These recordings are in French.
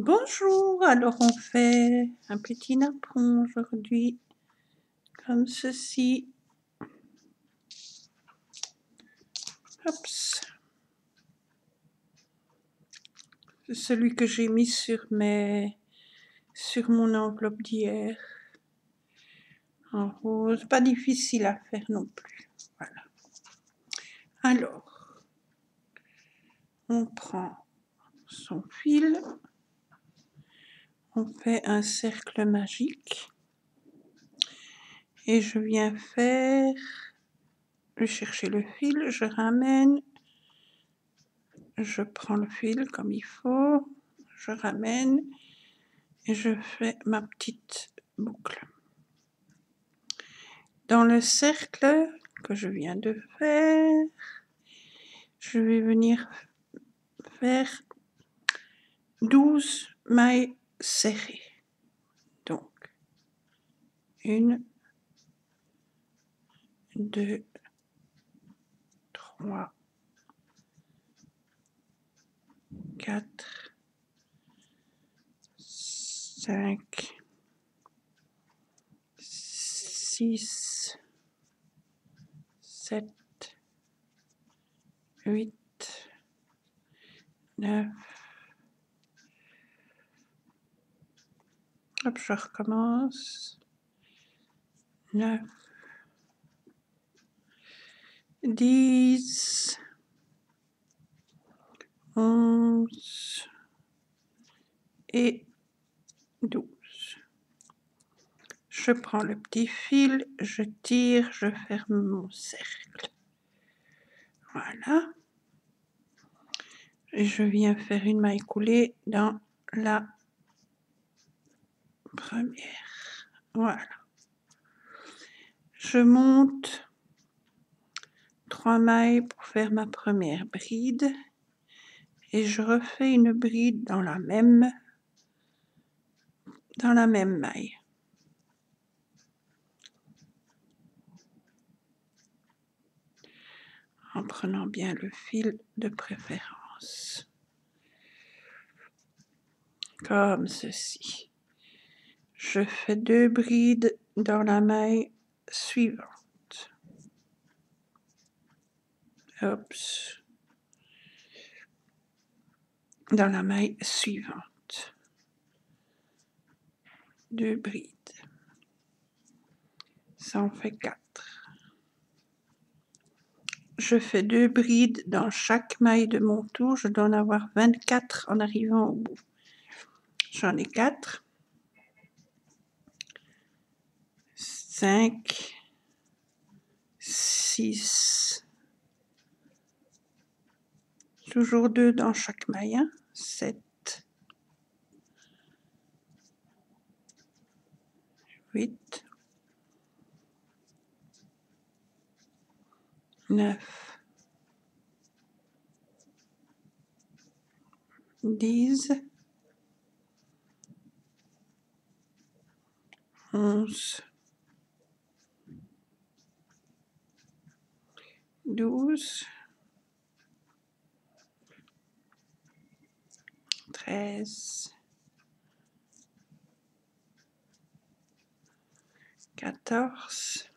Bonjour, alors on fait un petit napperon aujourd'hui, comme ceci. Hops. C'est celui que j'ai mis sur mon enveloppe d'hier, en rose, pas difficile à faire non plus. Voilà. Alors, on prend son fil, on fait un cercle magique et je viens chercher le fil, je ramène, je prends le fil comme il faut, je ramène et je fais ma petite boucle. Dans le cercle que je viens de faire, je vais venir faire 12 mailles serrées. Donc, 1, 2, 3, 4, 5, 6, 7, 8, 9. Hop, je recommence. 9, 10, 11 et 12. Je prends le petit fil, je tire, je ferme mon cercle. Voilà. Et je viens faire une maille coulée dans la première. Voilà. Je monte 3 mailles pour faire ma première bride et je refais une bride dans la même maille. En prenant bien le fil de préférence. Comme ceci. Je fais 2 brides dans la maille suivante. Oups. Dans la maille suivante. 2 brides. Ça en fait 4. Je fais 2 brides dans chaque maille de mon tour. Je dois en avoir 24 en arrivant au bout. J'en ai 4. 5, 6, toujours 2 dans chaque maille, hein? 7, 8, 9, 10, 11, 12, 13, 14,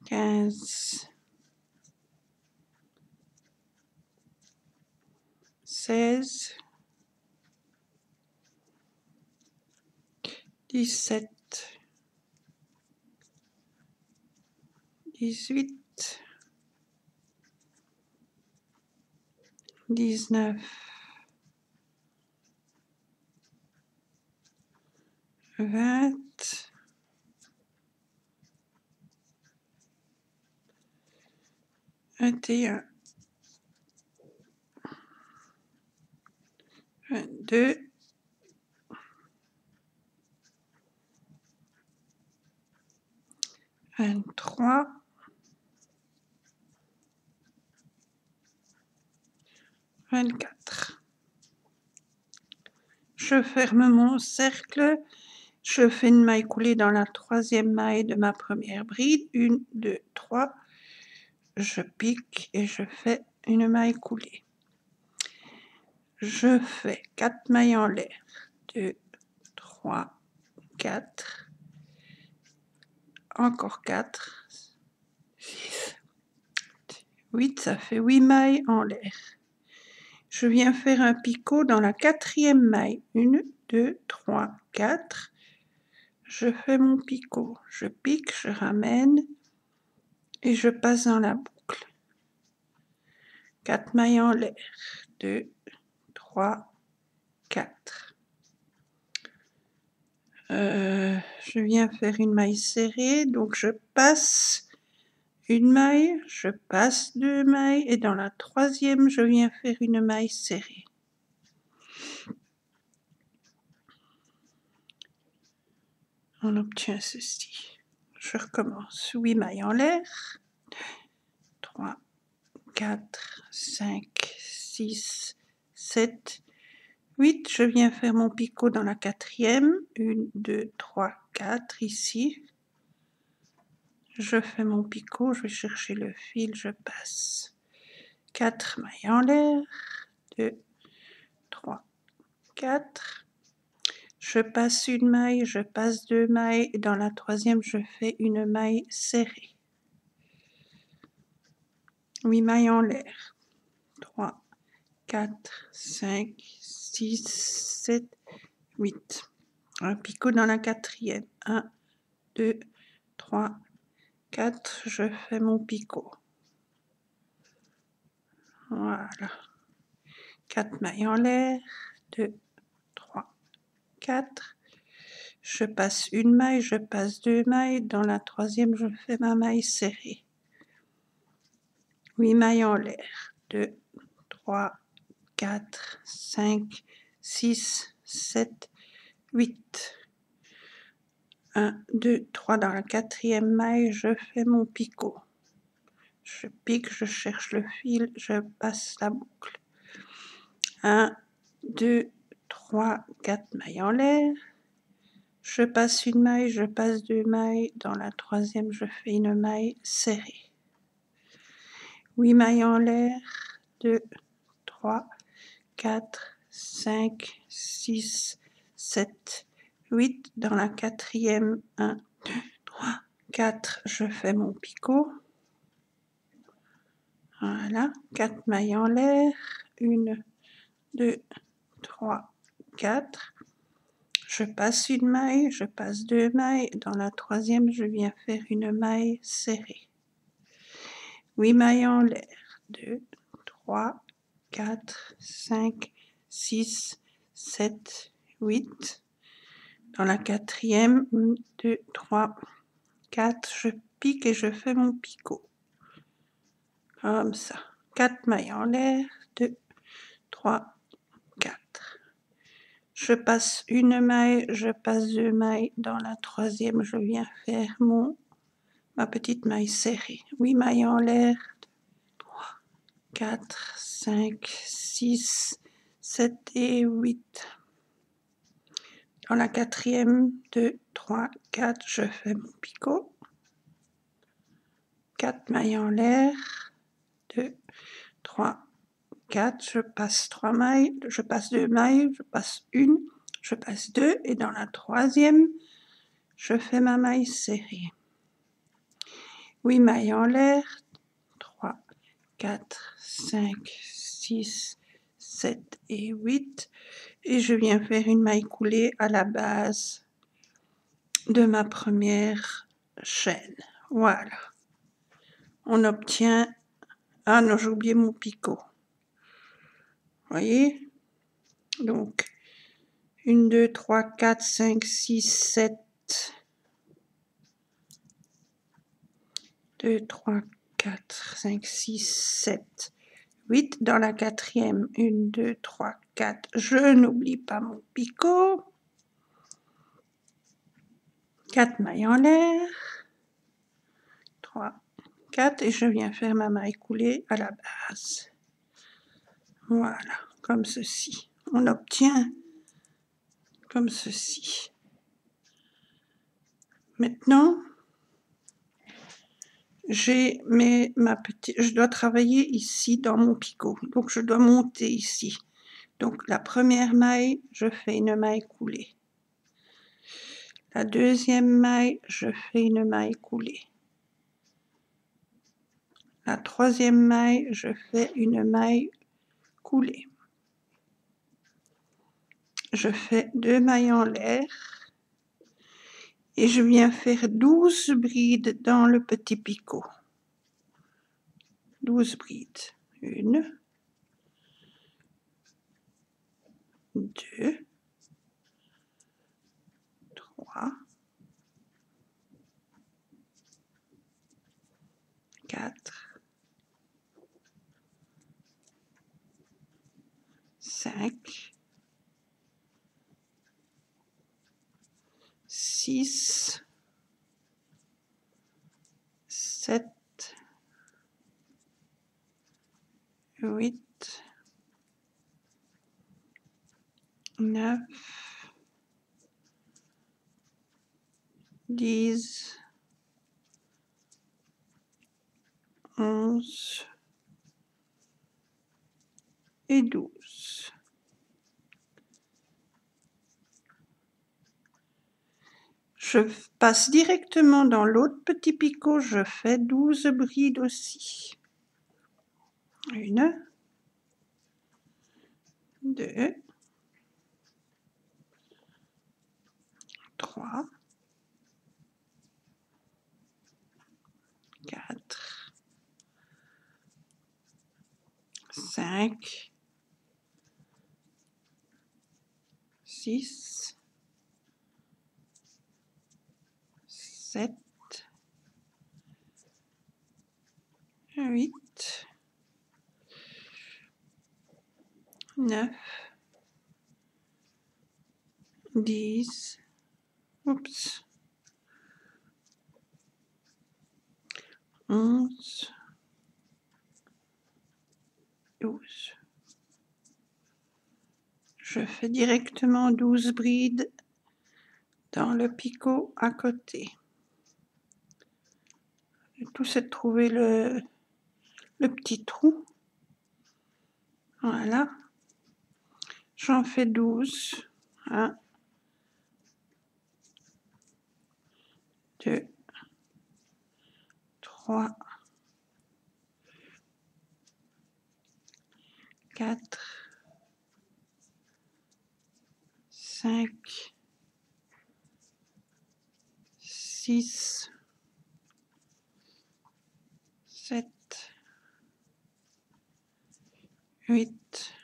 15, 16, 17, 18, 19, 20, 21, 22, 23, 24. Je ferme mon cercle, je fais une maille coulée dans la 3e maille de ma première bride, 1, 2, 3, je pique et je fais une maille coulée. Je fais 4 mailles en l'air, 2, 3, 4, encore 4, 6, 8, ça fait 8 mailles en l'air. Je viens faire un picot dans la 4e maille, 1, 2, 3, 4, je fais mon picot, je pique, je ramène et je passe dans la boucle. 4 mailles en l'air, 2, 3, 4. Je viens faire une maille serrée, donc je passe une maille, je passe 2 mailles et dans la 3e, je viens faire une maille serrée. On obtient ceci. Je recommence. 8 mailles en l'air. 3, 4, 5, 6, 7, 8. Je viens faire mon picot dans la 4e. 1, 2, 3, 4 ici. Je fais mon picot, je vais chercher le fil, je passe 4 mailles en l'air. 2, 3, 4. Je passe une maille, je passe 2 mailles, et dans la 3e, je fais une maille serrée. 8 mailles en l'air. 3, 4, 5, 6, 7, 8. Un picot dans la 4e. 1, 2, 3, 4. Je fais mon picot. Voilà. 4 mailles en l'air. 2, 3, 4. Je passe une maille, je passe 2 mailles. Dans la 3e, je fais ma maille serrée. 8 mailles en l'air. 2, 3, 4, 5, 6, 7, 8. 1, 2, 3 dans la 4e maille, je fais mon picot. Je pique, je cherche le fil, je passe la boucle. 1, 2, 3, 4 mailles en l'air. Je passe une maille, je passe 2 mailles. Dans la 3e, je fais une maille serrée. 8 mailles en l'air. 2, 3, 4, 5, 6, 7, 8. Dans la 4e, 1, 2, 3, 4, je fais mon picot. Voilà, 4 mailles en l'air. 1, 2, 3, 4. Je passe une maille, je passe 2 mailles. Dans la 3e, je viens faire une maille serrée. 8 mailles en l'air. 2, 3, 4, 5, 6, 7, 8. Dans la 4e, 1, 2, 3, 4. Je pique et je fais mon picot. Comme ça. 4 mailles en l'air. 2, 3, 4. Je passe une maille, je passe 2 mailles. Dans la 3e, je viens faire ma petite maille serrée. 8 mailles en l'air. 3, 4, 5, 6, 7 et 8. Dans la 4e, 2, 3, 4, je fais mon picot. 4 mailles en l'air. 2, 3, 4, je passe 3 mailles, je passe 2 mailles, je passe une, je passe 2 et dans la 3e, je fais ma maille serrée. 8 mailles en l'air. 3, 4, 5, 6, 7 et 8. Et je viens faire une maille coulée à la base de ma première chaîne. Voilà. On obtient... Ah non, j'ai oublié mon picot. Voyez? Donc, 1, 2, 3, 4, 5, 6, 7. 2, 3, 4, 5, 6, 7, 8. Dans la 4e, 1, 2, 3, 4. Je n'oublie pas mon picot. 4 mailles en l'air. 3, 4. Et je viens faire ma maille coulée à la base. Voilà, comme ceci. On obtient comme ceci. Maintenant, j'ai je dois travailler ici dans mon picot, donc je dois monter ici. Donc la première maille, je fais une maille coulée. La deuxième maille, je fais une maille coulée. La troisième maille, je fais une maille coulée. Je fais 2 mailles en l'air et je viens faire 12 brides dans le petit picot. 12 brides. 1, 2, 3, 4, 5, 6, 7, 8, 9, 10, 11 et 12. Je passe directement dans l'autre petit picot, je fais 12 brides aussi. 1, 2, 3, 4, 5, 6, 7, 8, 9, 10, oups, 11, 12. Je fais directement 12 brides dans le picot à côté. Le tout, c'est de trouver le petit trou. Voilà. J'en fais 12. 1, 2, 3, 4, 5, 6, 7, 8,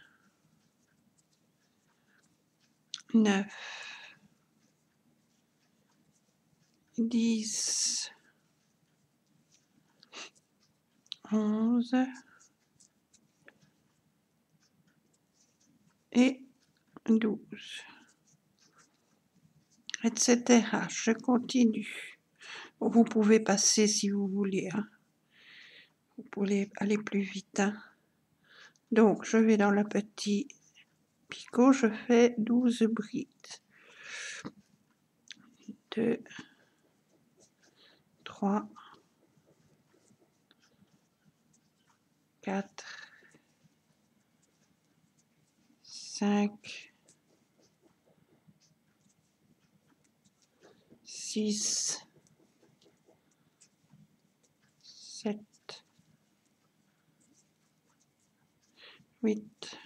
9, 10, 11 et 12, etc. Je continue. Vous pouvez passer si vous voulez. Hein. Vous pouvez aller plus vite. Hein. Donc, je vais dans le petit picot, je fais 12 brides. 2, 3, 4, 5, 6, 7, 8,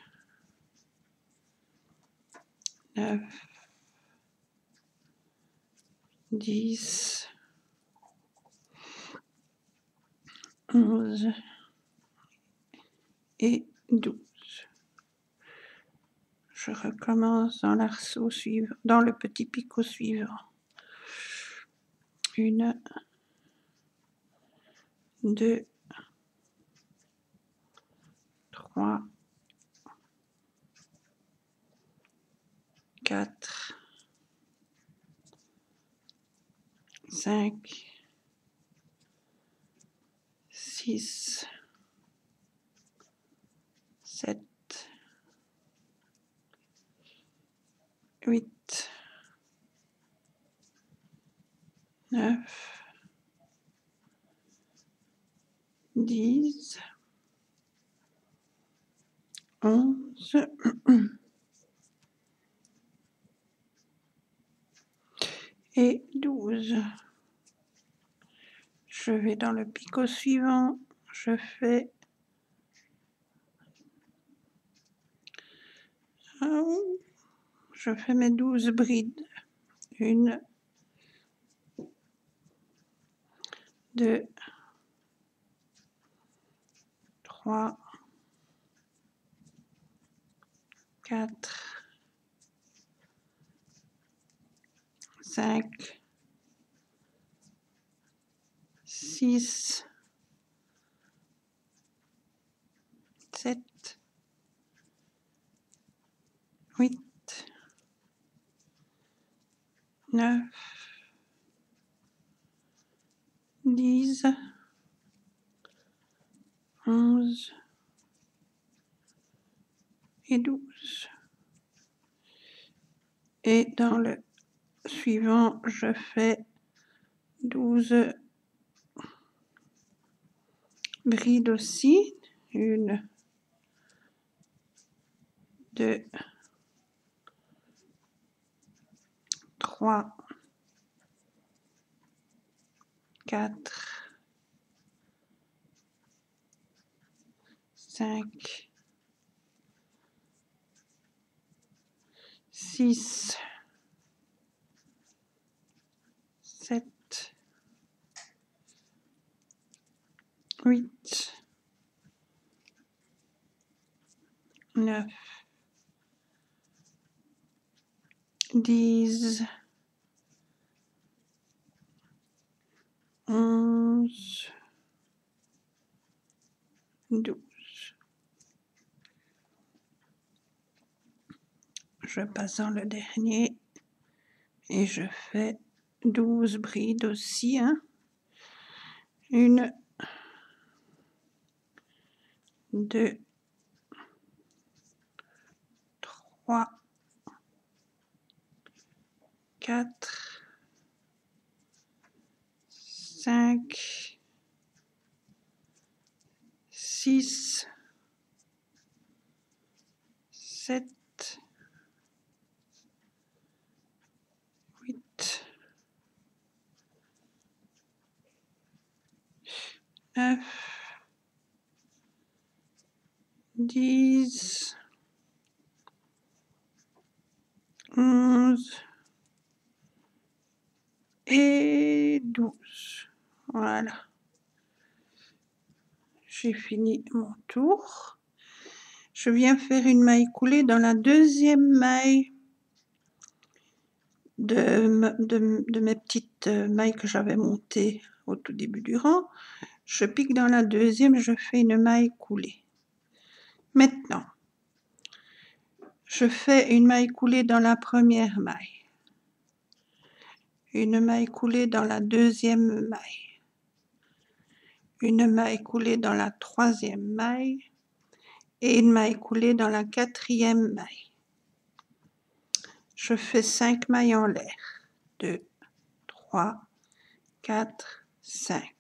9, 10, 11 et 12. Je recommence dans l'arceau suivant, dans le petit picot suivant. 1, 2, 3, 4, 5, 6, 7, 8, 9, 10, 11 et 12. Je vais dans le picot suivant, je fais mes 12 brides. 1, 2, 3, 4, 5, 6, 7, 8, 9, 10, 11 et 12. Et dans le suivant, je fais 12 brides aussi. 1, 2, 3, 4, 5, 6, 7, 8, 9, 10, 11, 12. Je passe dans le dernier et je fais 12 brides aussi. 1, 2, 3, 4, 5, 6, 7, 8, 9, 10, 11 et 12. Voilà. J'ai fini mon tour. Je viens faire une maille coulée dans la deuxième maille de mes petites mailles que j'avais montées au tout début du rang. Je pique dans la deuxième, je fais une maille coulée. Maintenant, je fais une maille coulée dans la première maille, une maille coulée dans la deuxième maille, une maille coulée dans la troisième maille et une maille coulée dans la quatrième maille. Je fais 5 mailles en l'air. 2, 3, 4, 5.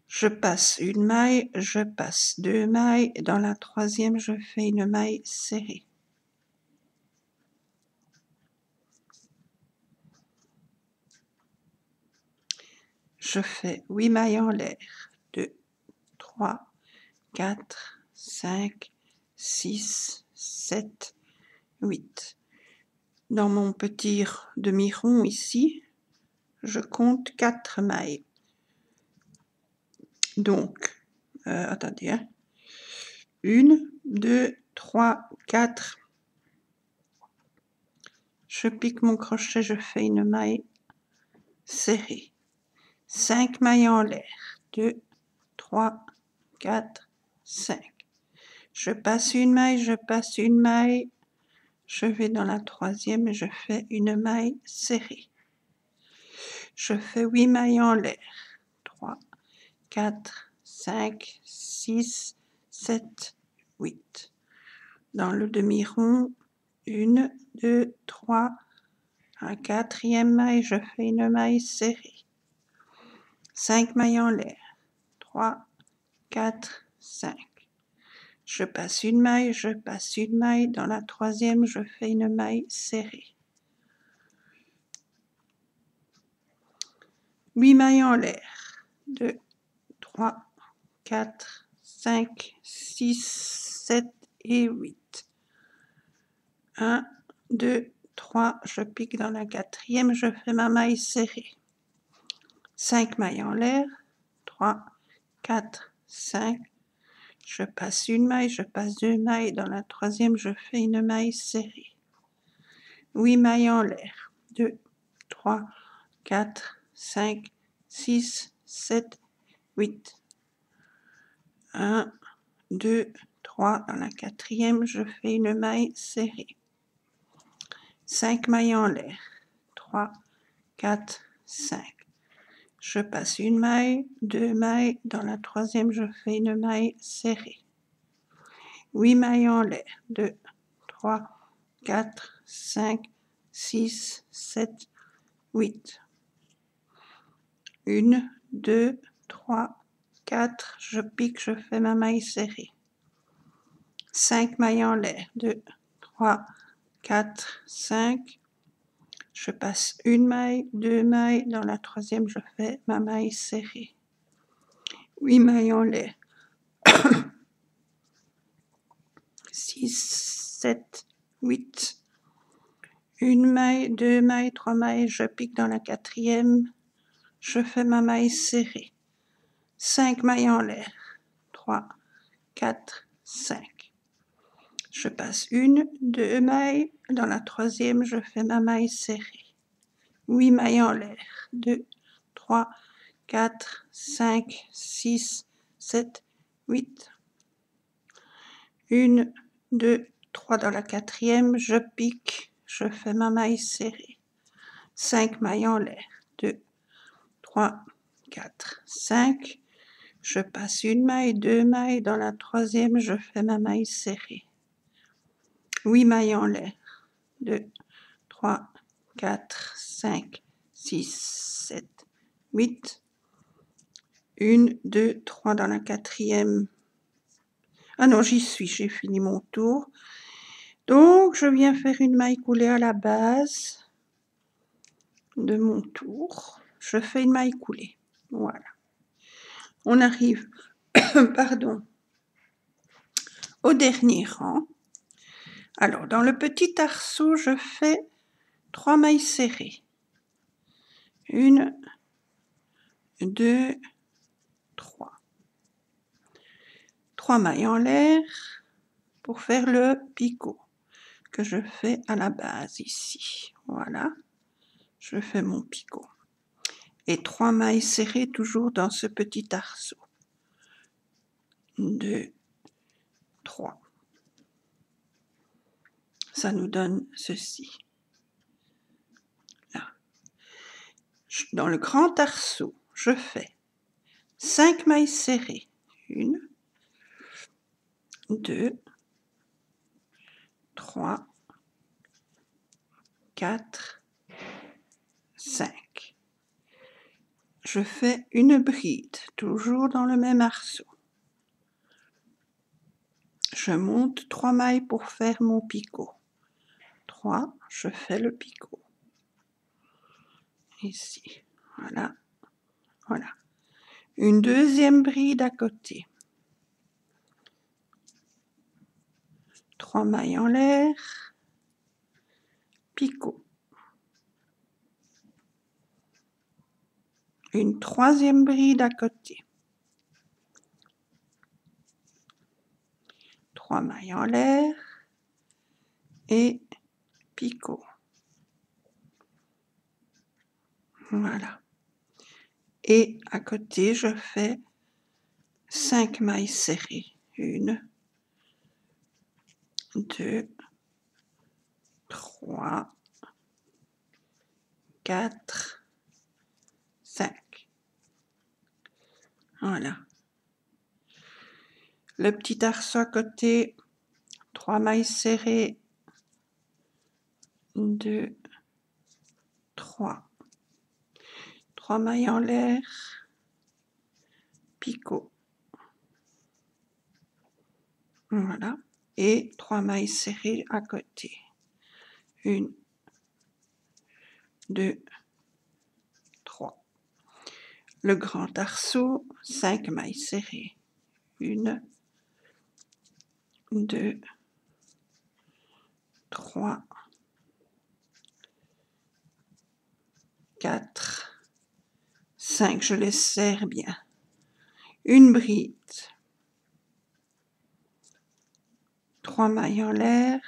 Je passe une maille, je passe 2 mailles, dans la troisième, je fais une maille serrée. Je fais 8 mailles en l'air. 2, 3, 4, 5, 6, 7, 8. Dans mon petit demi-rond ici, je compte 4 mailles. Donc, attendez, 1, 2, 3, 4. Je pique mon crochet, je fais une maille serrée. 5 mailles en l'air. 2, 3, 4, 5. Je passe une maille, je passe une maille. Je vais dans la troisième et je fais une maille serrée. Je fais 8 mailles en l'air. 3, 4, 5, 6, 7, 8. Dans le demi-rond, 1, 2, 3. À la quatrième maille, je fais une maille serrée. 5 mailles en l'air. 3, 4, 5. Je passe une maille, je passe une maille. Dans la troisième, je fais une maille serrée. 8 mailles en l'air. 2, 3, 4, 5, 6, 7 et 8. 1, 2, 3, je pique dans la quatrième, je fais ma maille serrée. 5 mailles en l'air. 3, 4, 5. Je passe une maille, je passe deux mailles. Dans la troisième, je fais une maille serrée. 8 mailles en l'air. 2, 3, 4, 5, 6, 7, 8. 1, 2, 3. Dans la quatrième, je fais une maille serrée. 5 mailles en l'air. 3, 4, 5. Je passe une maille, deux mailles. Dans la troisième, je fais une maille serrée. 8 mailles en l'air. 2, 3, 4, 5, 6, 7, 8. 1, 2, 3, 4. Je pique, je fais ma maille serrée. 5 mailles en l'air. 2, 3, 4, 5. Je passe une maille, deux mailles. Dans la troisième, je fais ma maille serrée. 8 mailles en l'air. 6, 7, 8. Une maille, deux mailles, trois mailles. Je pique dans la quatrième. Je fais ma maille serrée. 5 mailles en l'air. 3, 4, 5. Je passe une, deux mailles. Dans la troisième, je fais ma maille serrée. 8 mailles en l'air. 2, 3, 4, 5, 6, 7, 8. 1, 2, 3 dans la quatrième. Je pique. Je fais ma maille serrée. 5 mailles en l'air. 2, 3, 4, 5. Je passe une maille, deux mailles. Dans la troisième, je fais ma maille serrée. 8 mailles en l'air. 2, 3, 4, 5, 6, 7, 8. 1, 2, 3 dans la quatrième. Ah non, j'y suis, j'ai fini mon tour. Donc, je viens faire une maille coulée à la base de mon tour. Je fais une maille coulée. Voilà. On arrive, pardon, au dernier rang. Alors, dans le petit arceau, je fais 3 mailles serrées. 1, 2, 3. 3 mailles en l'air pour faire le picot que je fais à la base ici. Voilà, je fais mon picot. Et 3 mailles serrées toujours dans ce petit arceau. 2, 3. Ça nous donne ceci. Là. Dans le grand arceau, je fais 5 mailles serrées. 1, 2, 3, 4, 5. Je fais une bride, toujours dans le même arceau. Je monte 3 mailles pour faire mon picot. 3, je fais le picot. Ici, voilà, voilà. Une deuxième bride à côté. 3 mailles en l'air, picot. Une troisième bride à côté. 3 mailles en l'air et picot. Voilà. Et à côté, je fais 5 mailles serrées. 1, 2, 3, 4, 5. Voilà. Le petit arceau à côté, 3 mailles serrées. 2, 3. 3 mailles en l'air. picot. Voilà. Et 3 mailles serrées à côté. 1, 2, 3. Le grand arceau, 5 mailles serrées. 1, 2, 3, 4, 5. Je les serre bien. Une bride. 3 mailles en l'air.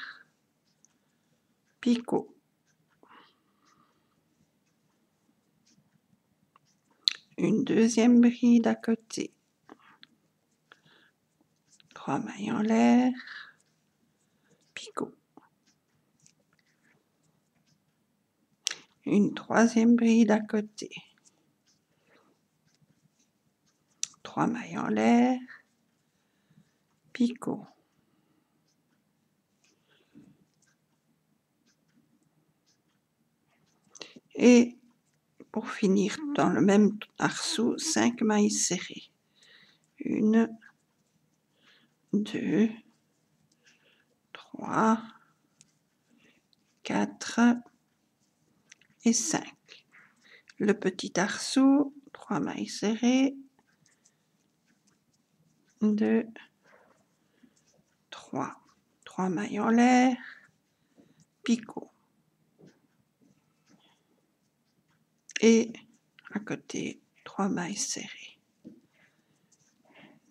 Picot. Une deuxième bride à côté. 3 mailles en l'air. Picot. Une troisième bride à côté. 3 mailles en l'air. Picot. Et pour finir dans le même arceau, 5 mailles serrées. 1, 2, 3, 4 et 5. Le petit arceau, 3 mailles serrées. 2, 3. 3 mailles en l'air. Picot. Et à côté, 3 mailles serrées.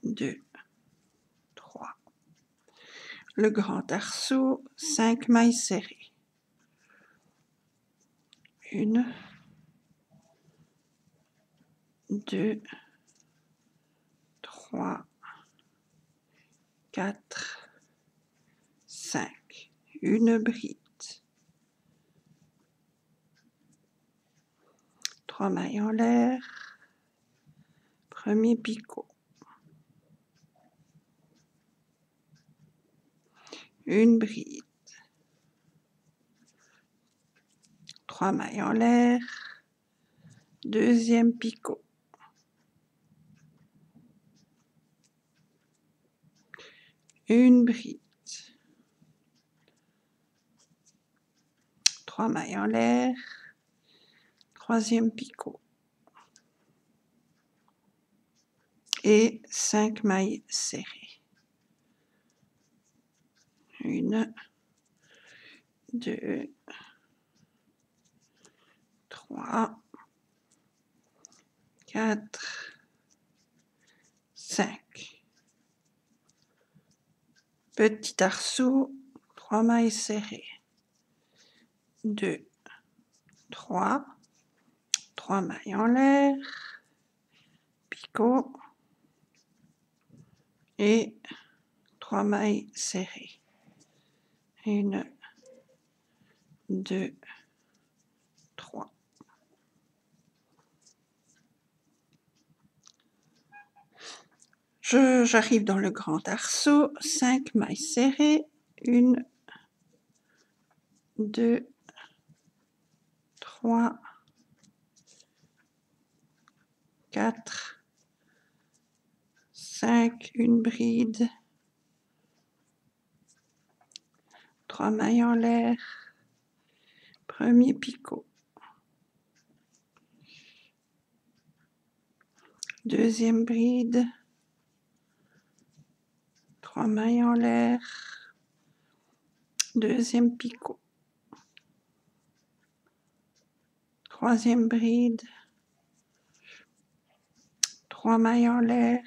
2, 3. Le grand arceau, 5 mailles serrées. 1, 2, 3, 4, 5. Une bride. 3 mailles en l'air. Premier picot. Une bride. 3 mailles en l'air. Deuxième picot. Une bride. 3 mailles en l'air. Troisième picot. Et 5 mailles serrées. 1, 2, 3, 4, 5. Petit arceau, 3 mailles serrées. 2, 3, 3 mailles en l'air, picot et 3 mailles serrées. 1, 2, 3. J'arrive dans le grand arceau, 5 mailles serrées, 1, 2, 3, 4, 5, une bride, 3 mailles en l'air, premier picot, deuxième bride, 3 mailles en l'air, deuxième picot, troisième bride, 3 mailles en l'air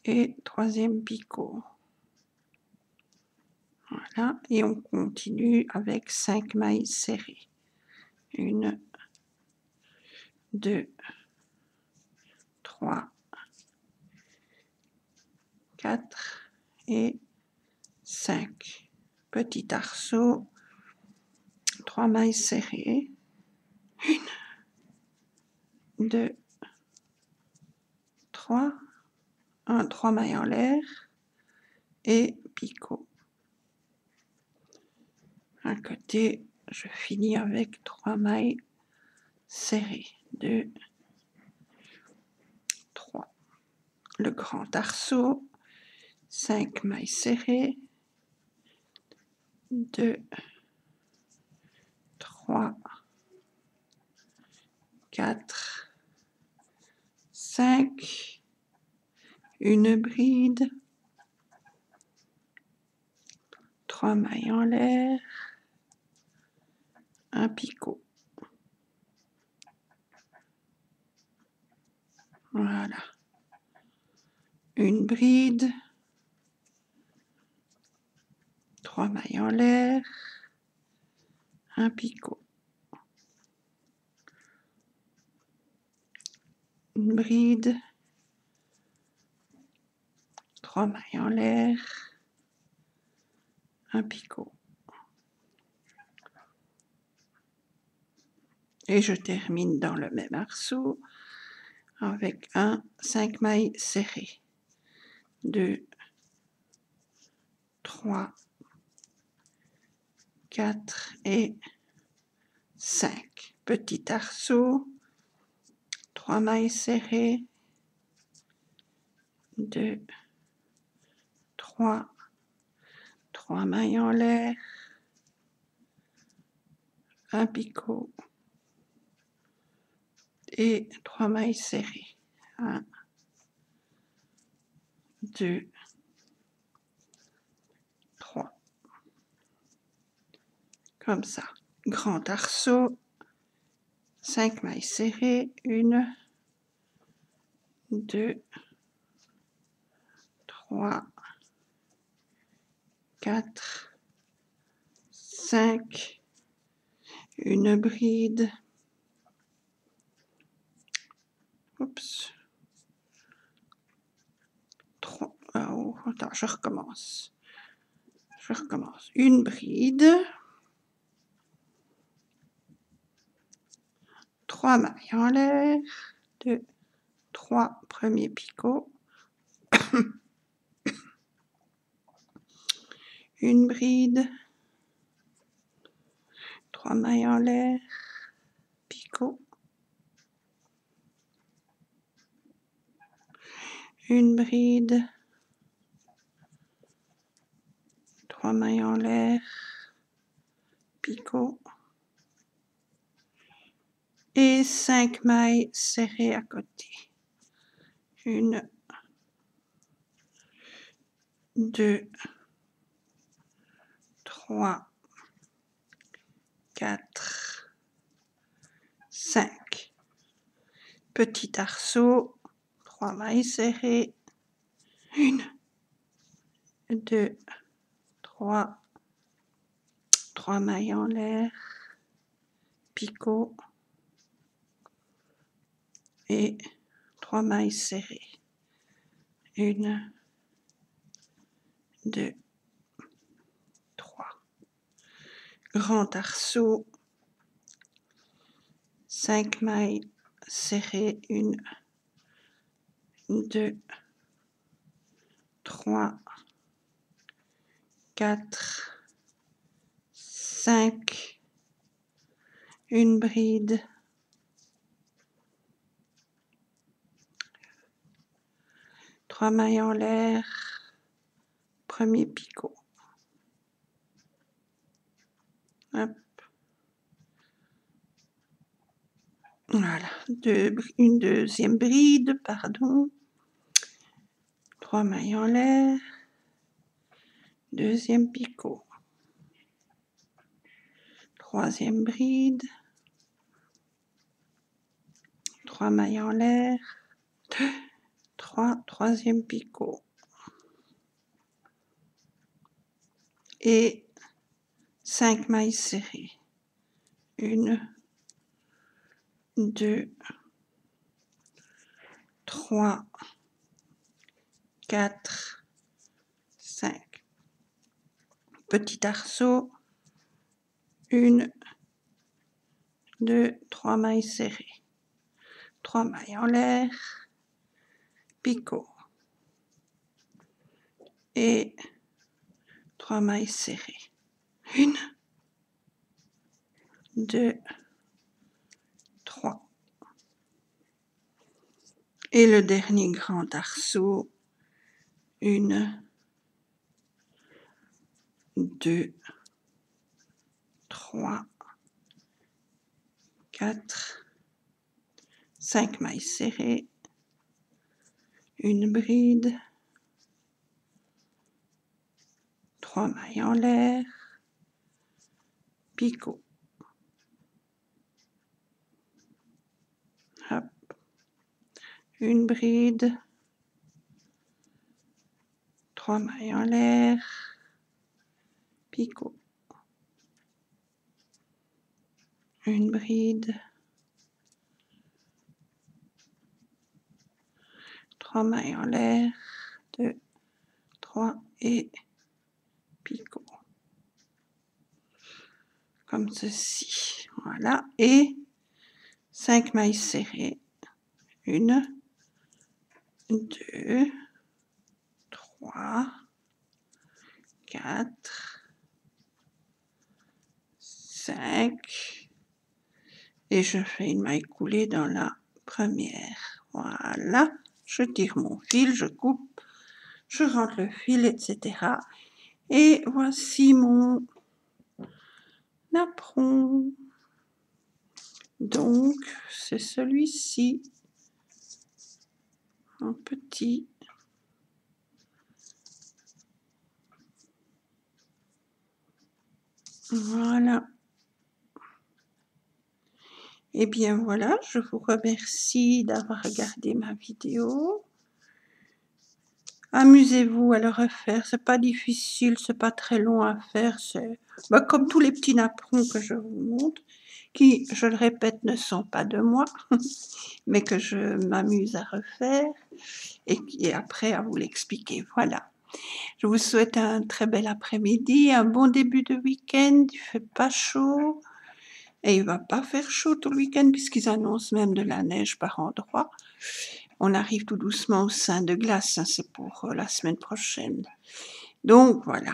et troisième picot. Voilà, et on continue avec 5 mailles serrées. 1, 2, 3, 4 et 5. Petit arceau, 3 mailles serrées. 1, 2, 3, 3 mailles en l'air et picot. À côté, je finis avec 3 mailles serrées. 2, le grand arceau, 5 mailles serrées, 2, 3, 4, 5, une bride, 3 mailles en l'air, un picot. Voilà. Une bride, 3 mailles en l'air, un picot. Une bride, 3 mailles en l'air, un picot. Et je termine dans le même arceau avec un 5 mailles serrées. 2, 3, 4 et 5. Petit arceau, 3 mailles serrées, 2, 3, 3 mailles en l'air, un picot et 3 mailles serrées. 1, 2, 3. Comme ça. Grand arceau, 5 mailles serrées, 1, 2, 3, 4, 5, une bride. Oups. 3. Oh, attends, je recommence. Une bride. 3 mailles en l'air. 2, 3 premiers picots. Une bride. 3 mailles en l'air. Picot. Une bride. 3 mailles en l'air. Picot. Et 5 mailles serrées à côté. 1, 2, 3, 4, 5. Petit arceau, 3 mailles serrées. 1, 2, 3, 3 mailles en l'air. Picot. Et 3 mailles serrées. 1, 2, 3. Grand arceau, 5 mailles serrées, 1, 2, 3, 4, 5, une bride, 3 mailles en l'air, premier picot. Hop. Voilà, une deuxième bride, pardon. 3 mailles en l'air, deuxième picot. Troisième bride, 3 mailles en l'air, 2, 3, troisième picot. Et 5 mailles serrées. 1, 2, 3, 4, 5. Petit arceau, 1, 2, 3 mailles serrées. 3 mailles en l'air, picot. Et 3 mailles serrées. 1, 2, 3. Et le dernier grand arceau, 1, 2, 3, 4, 5 mailles serrées, une bride, 3 mailles en l'air, picot. Hop. Une bride, 3 mailles en l'air, picot. Une bride, 3 mailles en l'air, 2, 3 et picot. Comme ceci, voilà. Et 5 mailles serrées, 1, 2, 3, 4, 5, et je fais une maille coulée dans la première. Voilà, je tire mon fil, je coupe, je rentre le fil, etc. Et voici mon napperon. Donc, c'est celui-ci, en petit. Voilà. Et bien voilà, je vous remercie d'avoir regardé ma vidéo. Amusez-vous à le refaire, c'est pas difficile, c'est pas très long à faire, c'est comme tous les petits napperons que je vous montre, qui, je le répète, ne sont pas de moi, mais que je m'amuse à refaire et après à vous l'expliquer. Voilà. Je vous souhaite un très bel après-midi, un bon début de week-end, il fait pas chaud. Et il va pas faire chaud tout le week-end puisqu'ils annoncent même de la neige par endroits. On arrive tout doucement au sein de glace, hein, c'est pour la semaine prochaine. Donc voilà,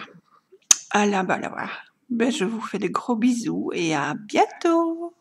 à la balavoie. Ben, je vous fais de gros bisous et à bientôt.